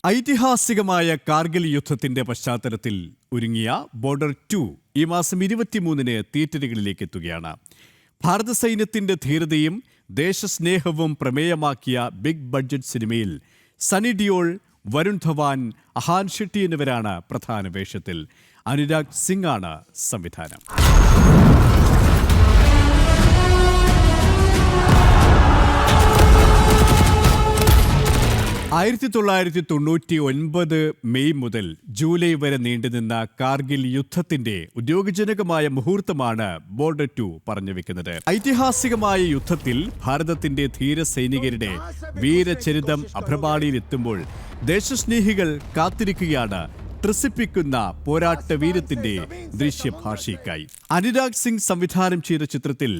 ഐതിഹാസികമായ കാർഗിൽ യുദ്ധത്തിന്റെ പശ്ചാത്തലത്തിൽ ഒരുങ്ങിയ ബോർഡർ 2 ഈ മാസം 23-ന് തിയേറ്ററുകളിലേക്ക് എത്തുകയാണ്. ഭാരത സൈന്യത്തിന്റെ ധീരതയും ദേശസ്നേഹവും പ്രമേയമാക്കിയ ബിഗ് ബഡ്ജറ്റ് സിനിമയിൽ സണ്ണി ഡിയോൾ, വരുൺ ധവാൻ, അഹാൻ ഷെട്ടി എന്നിവരാണ് പ്രധാന വേഷത്തിൽ. അനുരാഗ് സിംഗ് ആണ് സംവിധാനം. 1999 മെയ് മുതൽ ജൂലൈ വരെ നീണ്ടുനിന്ന കാർഗിൽ യുദ്ധത്തിന്റെ ഉദ്യോഗജനകമായ മുഹൂർത്തമാണ് ബോർഡർ 2 പറഞ്ഞുവെക്കുന്നത്. ഐതിഹാസികമായ യുദ്ധത്തിൽ ഭാരതത്തിന്റെ ധീര സൈനികരുടെ വീരചരിതം അഭ്രപാളിയിലെത്തുമ്പോൾ ദേശസ്നേഹികൾ കാത്തിരിക്കുകയാണ് ത്രസിപ്പിക്കുന്ന പോരാട്ട വീരത്തിന്റെ ദൃശ്യഭാഷയ്ക്കായി. അനുരാഗ് സിംഗ് സംവിധാനം ചെയ്ത ചിത്രത്തിൽ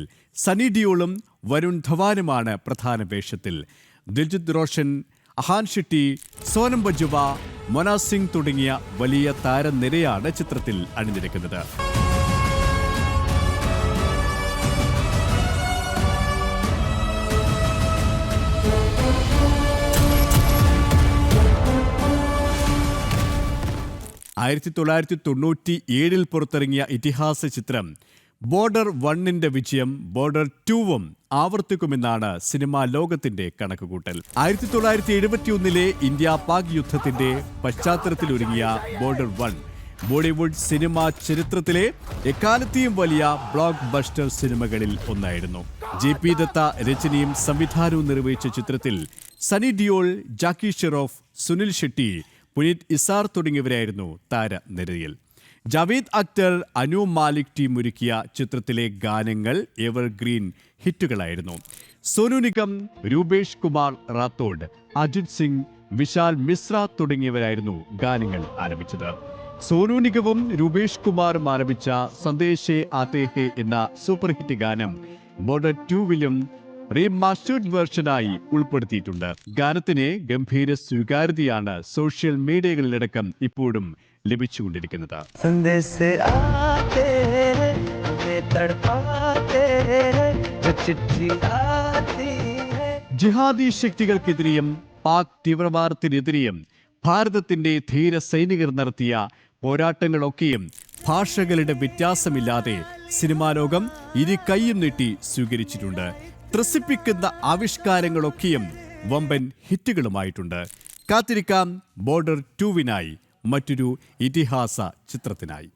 സണ്ണി ഡിയോളും വരുൺ ധവാനുമാണ് പ്രധാന വേഷത്തിൽ. ദിൽജിത് റോഷൻ, അഹാൻ ഷെട്ടി, സോനം ബജുവ, മൊന സിംഗ് തുടങ്ങിയ വലിയ താരനിരയാണ് ചിത്രത്തിൽ അണിനിരക്കുന്നത്. ആയിരത്തി 1997 പുറത്തിറങ്ങിയ ഇതിഹാസ ചിത്രം ബോർഡർ 1ന്റെ വിജയം ബോർഡർ 2ഉം ആവർത്തിക്കുമെന്നാണ് സിനിമാ ലോകത്തിന്റെ കണക്കുകൂട്ടൽ. 1971 ഇന്ത്യ പാക് യുദ്ധത്തിന്റെ പശ്ചാത്തലത്തിലൊരുങ്ങിയ ബോർഡർ 1 ബോളിവുഡ് സിനിമാ ചരിത്രത്തിലെ എക്കാലത്തെയും വലിയ ബ്ലോക്ക് ബസ്റ്റർ സിനിമകളിൽ ഒന്നായിരുന്നു. JP ദത്ത രചനയും സംവിധാനവും നിർവഹിച്ച ചിത്രത്തിൽ സണ്ണി ഡിയോൾ, ജാക്കി ഷെറോഫ്, സുനിൽ ഷെട്ടി, പുനീത് ഇസാർ തുടങ്ങിയവരായിരുന്നു താരനിരയിൽ. ജാവേദ് അക്തർ, അനു മാലിക് ടീം ഒരുക്കിയ ചിത്രത്തിലെ ഗാനങ്ങൾ എവർഗ്രീൻ ഹിറ്റുകളായിരുന്നു. സോനു നിഗം, രൂപേഷ് കുമാർ റാത്തോഡ്, അജിത് സിംഗ്, വിശാൽ മിശ്ര തുടങ്ങിയവരായിരുന്നു ഗാനങ്ങൾ ആലപിച്ചത്. സോനു നിഗവും രൂപേഷ് കുമാറും ആലപിച്ച സന്ദേശേ ആതേ ഹേ എന്ന സൂപ്പർ ഹിറ്റ് ഗാനം ബോർഡർ 2വിലും റീമാസ്റ്റേർഡ് വേർഷനായി ഉൾപ്പെടുത്തിയിട്ടുണ്ട്. ഗാനത്തിന് ഗംഭീര സ്വീകാര്യതയാണ് സോഷ്യൽ മീഡിയകളിലടക്കം ഇപ്പോഴും ലഭിച്ചുകൊണ്ടിരിക്കുന്നത്. ജിഹാദി ശക്തികൾക്കെതിരെയും പാക് തീവ്രവാദത്തിനെതിരെയും ഭാരതത്തിന്റെ ധീര സൈനികർ നടത്തിയ പോരാട്ടങ്ങളൊക്കെയും ഭാഷകളുടെ വ്യത്യാസമില്ലാതെ സിനിമാ ലോകം ഇരു കൈയും നീട്ടി സ്വീകരിച്ചിട്ടുണ്ട്. ത്രസിപ്പിക്കുന്ന ആവിഷ്കാരങ്ങളൊക്കെയും വമ്പൻ ഹിറ്റുകളുമായിട്ടുണ്ട്. കാത്തിരിക്കാം ബോർഡർ 2വിനായി, മറ്റൊരു ഇതിഹാസ ചിത്രത്തിനായി.